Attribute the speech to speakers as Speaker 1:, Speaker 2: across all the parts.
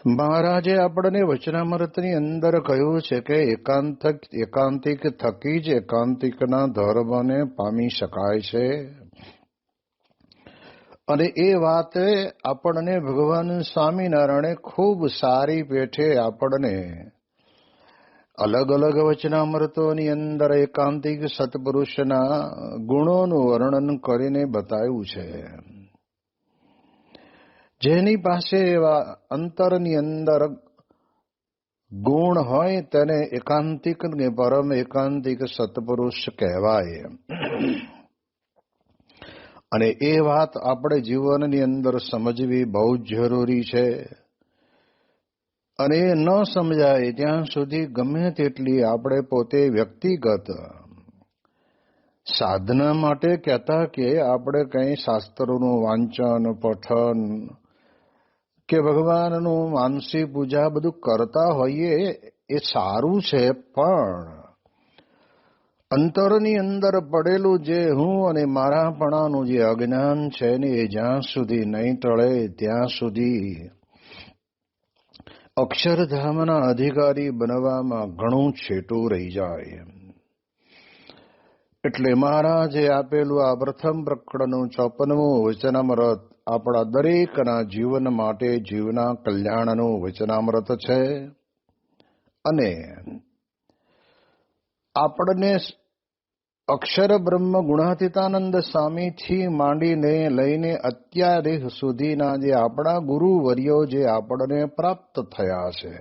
Speaker 1: મહારાજે આપણને વચનામૃતની અંદર કહ્યું છે કે એકાંતિક થકી જ એકાંતિકના ધર્મને પામી શકાય છે. અને એ વાતે આપણને ભગવાન સ્વામિનારાયણે ખૂબ સારી પેઠે આપણને અલગ અલગ વચનામૃતોની અંદર એકાંતિક સત્પુરુષના ગુણોનું વર્ણન કરીને બતાવ્યું છે. જેની પાસે એવા અંતરની અંદર ગુણ હોય તેને એકાંતિક ને પરમ એકાંતિક સત્પુરુષ કહેવાય. અને એ વાત આપણે જીવનની અંદર સમજવી બહુ જ જરૂરી છે. અને એ ન સમજાય ત્યાં સુધી ગમે તેટલી આપણે પોતે વ્યક્તિગત સાધના માટે કહેતા કે આપણે કંઈ શાસ્ત્રોનું વાંચન પઠન કે ભગવાનનું માનસી પૂજા બધું કરતા હોઈએ એ સારું છે, પણ અંતરની અંદર પડેલું જે હું અને મારાપણાનું જે અજ્ઞાન છે ને એ જ્યાં સુધી નહીં ટળે ત્યાં સુધી અક્ષરધામના અધિકારી બનવામાં ઘણું છેટું રહી જાય. એટલે મહારાજે આપેલું આ પ્રથમ પ્રકરણનું 54મું વચનામૃત આપણા દરેકના જીવન માટે જીવના કલ્યાણનું વચનામૃત છે. અને આપણને અક્ષર બ્રહ્મ ગુણાતીતાનંદ સ્વામીથી માંડીને લઈને અત્યારે સુધીના જે આપણા ગુરુવર્યો જે આપણને પ્રાપ્ત થયા છે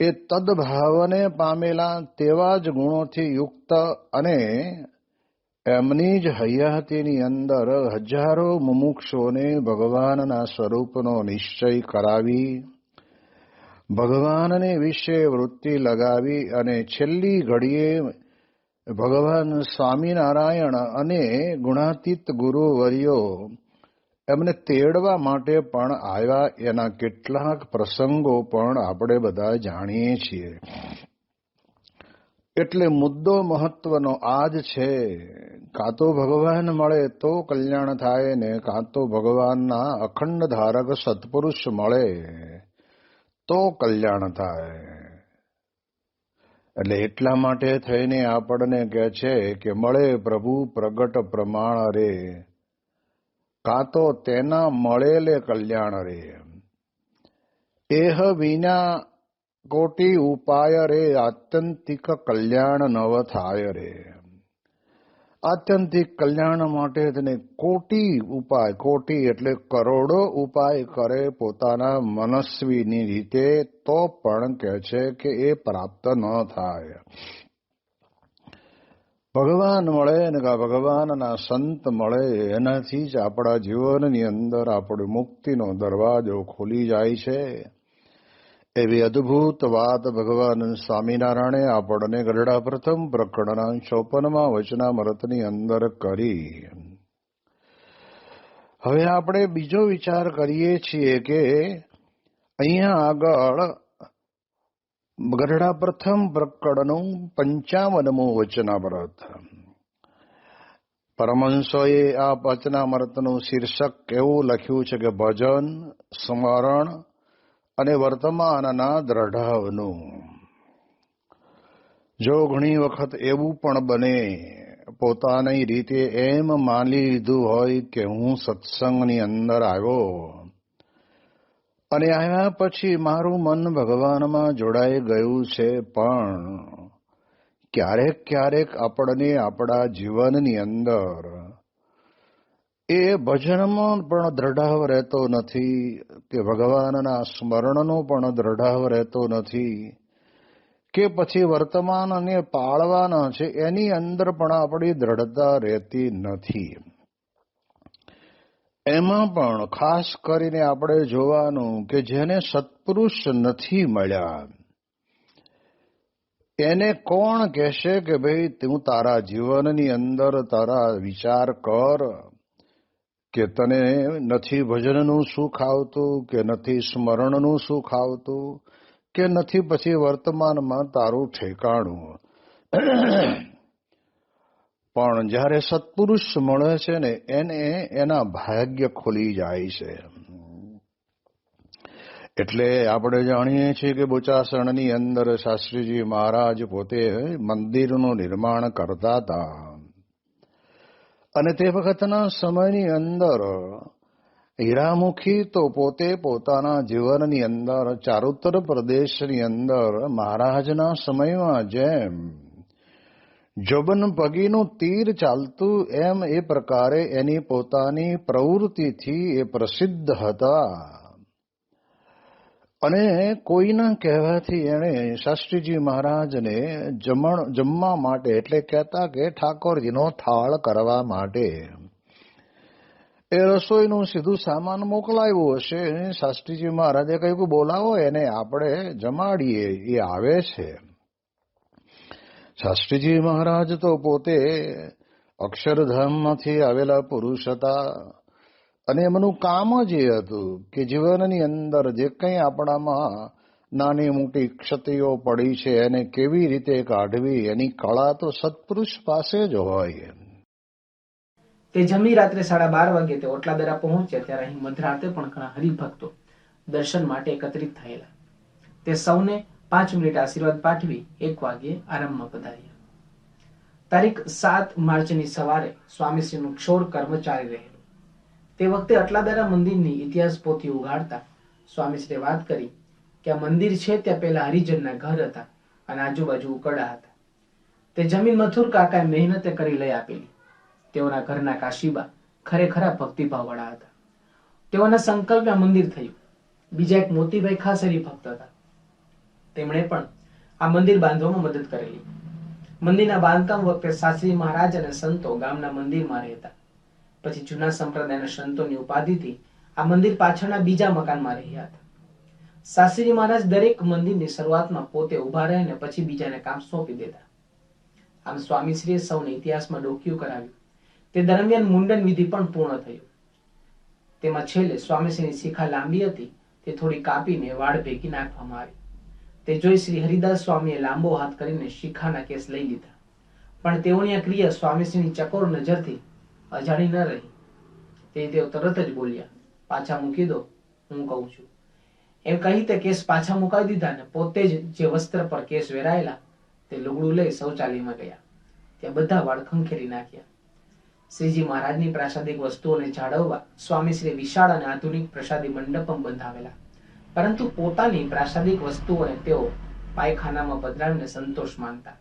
Speaker 1: એ તદભાવને પામેલા તેવા જ ગુણોથી યુક્ત અને એમની જ હયાતીની અંદર હજારો મુમુક્ષોને ભગવાનના સ્વરૂપનો નિશ્ચય કરાવી, ભગવાનને વિશે વૃત્તિ લગાવી અને છેલ્લી ઘડીએ ભગવાન સ્વામિનારાયણ અને ગુણાતીત ગુરુવર્યો એમને તેડવા માટે પણ આવ્યા. એના કેટલાક પ્રસંગો પણ આપણે બધા જાણીએ છીએ. એટલે મુદ્દો મહત્વનો આ જ છે. કાં તો ભગવાન મળે તો કલ્યાણ થાય ને કાં તો ભગવાનના અખંડ ધારક સત્પુરુષ મળે તો કલ્યાણ થાય. એટલે એટલા માટે થઈને આપણને કહે છે કે મળે પ્રભુ પ્રગટ પ્રમાણ રે, કાં તો તેના મળેલે કલ્યાણ રે. એહ વિના કોટી ઉપાય રે, આત્યંતિક કલ્યાણ નવ થાય રે. આત્યંતિક કલ્યાણ માટે તેને કોટી ઉપાય, કોટી એટલે કરોડો ઉપાય કરે પોતાના મનસ્વીની રીતે, તો પણ કહે છે કે એ પ્રાપ્ત ન થાય. ભગવાન મળે ને ભગવાનના સંત મળે એનાથી જ આપણા જીવનની અંદર આપણી મુક્તિનો દરવાજો ખુલી જાય છે. એવી અદ્ભુત વાત ભગવાન સ્વામિનારાયણે આપણને ગરડા પ્રથમ પ્રકરણના 54મા વચનામૃતની અંદર કરી. હવે આપણે બીજો વિચાર કરીએ છીએ કે અહીંયા આગળ ગરડા પ્રથમ પ્રકરણનું 55મું વચનામૃત, પરમહંસોએ આ વચનામૃતનું શીર્ષક એવું લખ્યું છે કે ભજન, સ્મરણ અને વર્તમાનના દ્રઢાવનું. જો ઘણી વખત એવું પણ બને પોતાની રીતે એમ માની લીધું હોય કે હું સત્સંગની અંદર આવ્યો અને આવ્યા પછી મારું મન ભગવાનમાં જોડાઈ ગયું છે, પણ ક્યારેક ક્યારેક આપણને આપણા જીવનની અંદર એ ભજનમાં પણ દ્રઢાવ રહેતો નથી કે ભગવાનના સ્મરણનો પણ દ્રઢાવ રહેતો નથી કે પછી વર્તમાનને પાળવાના છે એની અંદર પણ આપણી દ્રઢતા રહેતી નથી. એમાં પણ ખાસ કરીને આપણે જોવાનું કે જેને સત્પુરુષ નથી મળ્યા એને કોણ કહેશે કે ભાઈ તું તારા જીવનની અંદર તારા વિચાર કર કે તને નથી ભજનનું સુખ આવતું કે નથી સ્મરણનું સુખ આવતું કે નથી પછી વર્તમાનમાં તારું ઠેકાણું. પણ જ્યારે સત્પુરુષ મળે છે ને એને એના ભાગ્ય ખુલી જાય છે. એટલે આપણે જાણીએ છીએ કે બોચાસણની અંદર શાસ્ત્રીજી મહારાજ પોતે મંદિરનું નિર્માણ કરતા હતા અને તે વખતના સમયની અંદર હીરામુખી તો પોતે પોતાના જીવનની અંદર ચારુતર પ્રદેશની અંદર મહારાજના સમયમાં જેમ જોબન પગીનું તીર ચાલતું એમ એ પ્રકારે એની પોતાની પ્રવૃત્તિથી એ પ્રસિદ્ધ હતા અને કોઈના કહેવાથી એણે શાસ્ત્રીજી મહારાજને જમવા માટે એટલે કહેતા કે ઠાકોરજીનો થાળ કરવા માટે એ રસોઈનું સીધું સામાન મોકલાવ્યું હશે. શાસ્ત્રીજી મહારાજે કહ્યું કે બોલાવો એને, આપણે જમાડીએ, એ આવે છે. શાસ્ત્રીજી મહારાજ તો પોતે અક્ષરધામમાંથી આવેલા પુરુષ હતા અને એમનું કામ જ એ હતું કે જીવનની અંદર જે કંઈ આપણામાં નાની મોટી ક્ષતિઓ પડી છે એને કેવી રીતે કાઢવી, એની કળા તો સત્પુરુષ પાસે જ હોય.
Speaker 2: તે જમી રાત્રે 12:30 વાગે તે ઓટલાદરા પહોંચ્યા ત્યારે અહીં મધરાતે પણ ઘણા હરિભક્તો દર્શન માટે એકત્રિત થયેલા. તે સૌને 5 મિનિટ આશીર્વાદ પાઠવી 1 વાગ્યે આરામમાં પધાર્યા. તારીખ 7 માર્ચની સવારે સ્વામીશ્રીનું ક્ષોર કર્મ ચાલી રહેલું. તે વખતે અટલાદરા મંદિરની ઇતિહાસ પોથી ઉઘાડતા સ્વામીશ્રીએ વાત કરી કે આ મંદિર છે ત્યાં પહેલા હરિજનના ઘર હતા અને આજુબાજુ ઉકરડા હતા. તે જમીન મથુર કાકાએ મહેનતે કરી લઈ આપેલી. તેઓના ઘરના કાશીબા ખરેખરા ભક્તિભાવવાળા હતા. તેઓના સંકલ્પે મંદિર થયું. બીજા એક મોતીભાઈ ખાસ હરિભક્ત હતા. તેમણે પણ આ મંદિર બાંધવામાં મદદ કરેલી. મંદિરના બાંધકામ વખતે શાસ્ત્રી મહારાજ અને સંતો ગામના મંદિરમાં રહેતા. પછી જૂના સંપ્રદાયના સંતોની ઉપાધિથી આ મંદિર પાછળના બીજા મકાનમાં રહ્યા હતા. શાસ્ત્રીજી મહારાજ દરેક મંદિરની શરૂઆતમાં પોતે ઉભા રહે અને પછી બીજાને કામ સોંપી દેતા. આમ સ્વામીશ્રીએ સૌને ઇતિહાસમાં ડોક્યું કરાવ્યું. તે દરમિયાન મુંડન વિધિ પણ પૂર્ણ થયું. તેમાં છેલ્લે સ્વામીશ્રીની શિખા લાંબી હતી તે થોડી કાપીને વાળ ભેગી નાખવામાં આવી. તે જોઈ શ્રી હરિદાસ સ્વામીએ લાંબો હાથ કરીને શિખાના કેસ લઈ લીધા. પણ તેઓની આ ક્રિયા સ્વામીશ્રીની ચકોર નજરથી અજાણી ન રહી. તેઓ તરત જ બોલ્યા, પાછા મૂકી દો, હું કહું છું. એમ કહી તે કેસ પાછા મુકાવી દીધા અને પોતે જ જે વસ્ત્ર પર કેસ વેરાયેલા તે લુગડું લઈ શૌચાલયમાં ગયા. ત્યાં બધા વાળ ખંખેરી નાખ્યા. શ્રીજી મહારાજની પ્રાસાદિક વસ્તુઓને જાળવવા સ્વામીશ્રી વિશાળ અને આધુનિક પ્રસાદી મંડપ બંધાવેલા. પરંતુ પોતાની પ્રાસાદિક વસ્તુઓને તેઓ પાયખાનામાં પધરાવીને સંતોષ માનતા.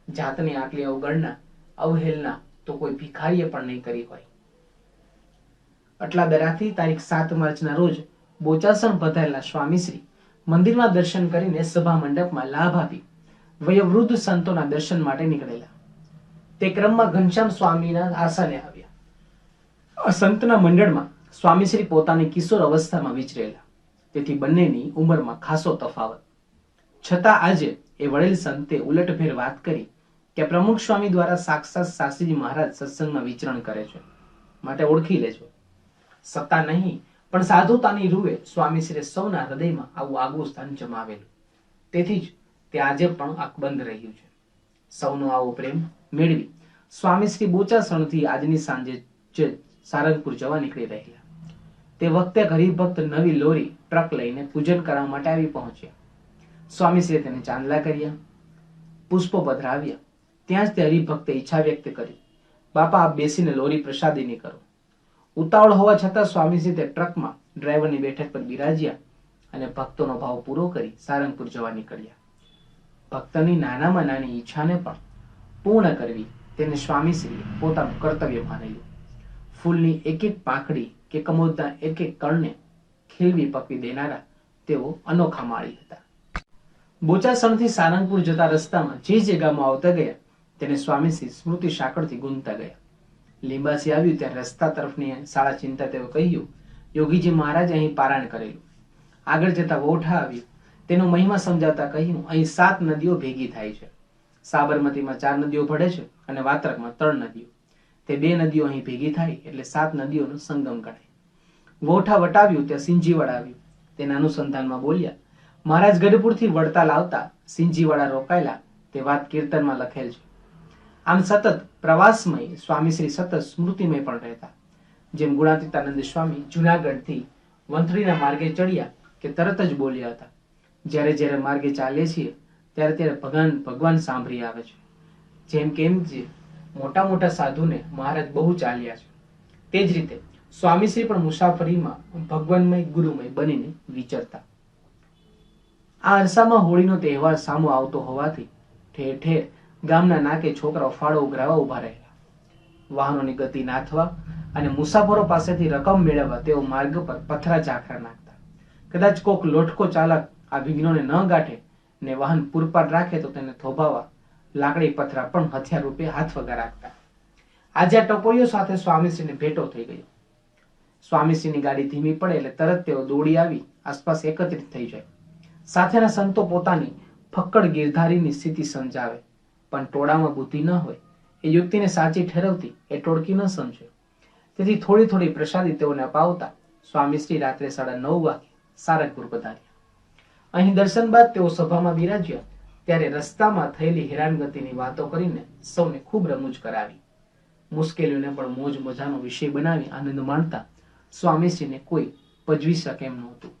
Speaker 2: જાતની આટલી અવગણના, અવહેલના તો કોઈ ભિખારીએ પણ નહીં કરી હોય. અટલાદરાથી તારીખ 7 માર્ચના રોજ બોચાસણ પધારેલા સ્વામીશ્રી મંદિરમાં દર્શન કરીને સભા મંડપમાં લાભ આપી વયોવૃદ્ધ સંતોના દર્શન માટે નીકળેલા. તે ક્રમમાં ઘનશ્યામ સ્વામીના આસને આવ્યા. આ સંતના મંડળમાં સ્વામીશ્રી પોતાની કિશોર અવસ્થામાં વિચરેલા. તેથી બંનેની ઉંમરમાં ખાસો તફાવત. છતાં આજે એ વડેલ સંતે ઉલટફેર વાત કરી કે પ્રમુખ સ્વામી દ્વારા સાક્ષાત શાસ્ત્રીજી મહારાજ સત્સંગમાં વિચરણ કરે છે, માટે ઓળખી લેજો. સત્તા નહીં પણ સાધુતાની રૂએ સ્વામીશ્રીએ સૌના હૃદયમાં આવું આગવું સ્થાન જમાવેલું. તેથી જ તે આજે પણ અકબંધ રહ્યું છે. સૌનો આવો પ્રેમ મેળવી સ્વામીશ્રી બોચાસણથી આજની સાંજે જ સારંગપુર જવા નીકળી રહેલા. તે વખતે હરિભક્ત નવી લોરી ટ્રક લઈને પૂજન કરવા માટે આવી પહોંચ્યા. સ્વામીશ્રીએ તેને ચાંદલા કર્યા, પુષ્પો પધરાવ્યા. ત્યાં જ તે હરિભક્તે ઈચ્છા વ્યક્ત કરી, બાપા આપ બેસીને લોરી પ્રસાદીની કરો. ઉતાવળ હોવા છતાં સ્વામીશ્રી તે ટ્રકમાં ડ્રાઈવરની બેઠક પર બિરાજ્યા અને ભક્તોનો ભાવ પૂરો કરી સારંગપુર જવા નીકળ્યા. ભક્તની નાનામાં નાની ઈચ્છાને પણ પૂર્ણ કરવી તેને સ્વામીશ્રીએ પોતાનું કર્તવ્ય માનેલું. ફૂલની એક એક પાંખડી કે કમોદના એક એક કણને ખીલવી પકવી દેનારા તેઓ અનોખા માળી હતા. બોચાસણથી સારંગપુર જતા રસ્તામાં જે ગામમાં આવતા ગયા તેને સ્વામીશ્રી સ્મૃતિ સાંકળથી ગુંજતા ગયા. લીંબાસી આવ્યું ત્યાં રસ્તા તરફની શાળા ચિંતા તેઓ કહ્યું, યોગીજી મહારાજ અહીં પારાયણ કરેલું. આગળ જતા વોઠા આવ્યું, તેનો મહિમા સમજાવતા કહ્યું, અહીં 7 નદીઓ ભેગી થાય છે. સાબરમતીમાં 4 નદીઓ ભળે છે અને વાત્રકમાં 3 નદીઓ. તે 2 નદીઓ અહીં ભેગી થાય એટલે 7 નદીઓનો સંગમ ગણાય. વોઠા વટાવ્યું ત્યાં સિંજીવાડા આવ્યું. તેના અનુસંધાનમાં બોલ્યા, મહારાજ ગઢપુરથી વડતાલ આવતા સિંજીવાડા રોકાયેલા તે વાત કીર્તનમાં લખેલ છે. આમ સતત પ્રવાસમય સ્વામીશ્રી સતત સ્મૃતિમય પણ રહેતા. જેમ ગુણાતીતાનંદ સ્વામી જુનાગઢથી વંથલીના માર્ગે ચડ્યા કે તરત જ બોલ્યા હતા, જ્યારે જ્યારે માર્ગે ચાલીએ છીએ ત્યારે ત્યારે ભગવાન સાંભળી આવે છે. જેમ કે એમ જે મોટા મોટા સાધુને મહારાજ બહુ ચાલ્યા છે, તે જ રીતે સ્વામીશ્રી પણ મુસાફરીમાં ભગવાનમય ગુરુમય બનીને વિચરતા. આ અરસામાં હોળીનો તહેવાર સામો આવતો હોવાથી ઠેર ઠેર ગામના નાકે છોકરાઓ ફાળો ઉઘરાવા ઉભા રહેલા. વાહનોની ગતિ નાથવા અને મુસાફરો પાસેથી રકમ મેળવવા તેઓ માર્ગ પર પથરા ઝાંખરા નાખતા. કદાચ કોક લોટકો ચાલક આ વિઘ્નોને ન ગાંઠે ને વાહન પૂરપાટ રાખે તો તેને થોભાવા લાકડી પથરા પણ હથિયાર રૂપે હાથ વગા રાખતા. આજે આ ટપોરીઓ સાથે સ્વામીશ્રીને ભેટો થઈ ગયો. સ્વામીશ્રીની ગાડી ધીમી પડે એટલે તરત તેઓ દોડી આવી આસપાસ એકત્રિત થઈ જાય. સાથેના સંતો પોતાની ફક્કડ ગિરધારીની સ્થિતિ સમજાવે, પણ ટોળામાં બુદ્ધિ ન હોય એ યુક્તિને સાચી ઠેરવતી એ ટોળકી ન સમજે. તેથી થોડી થોડી પ્રસાદી તેઓને અપાવતા સ્વામીશ્રી રાત્રે 9:30 વાગે સારંગપુર પધાર્યા. અહીં દર્શન બાદ તેઓ સભામાં બિરાજ્યા ત્યારે રસ્તામાં થયેલી હેરાનગતિની વાતો કરીને સૌને ખૂબ રમૂજ કરાવી. મુશ્કેલીઓને પણ મોજ મજાનો વિષય બનાવી આનંદ માણતા સ્વામીશ્રીને કોઈ પજવી શકે એમ નહોતું.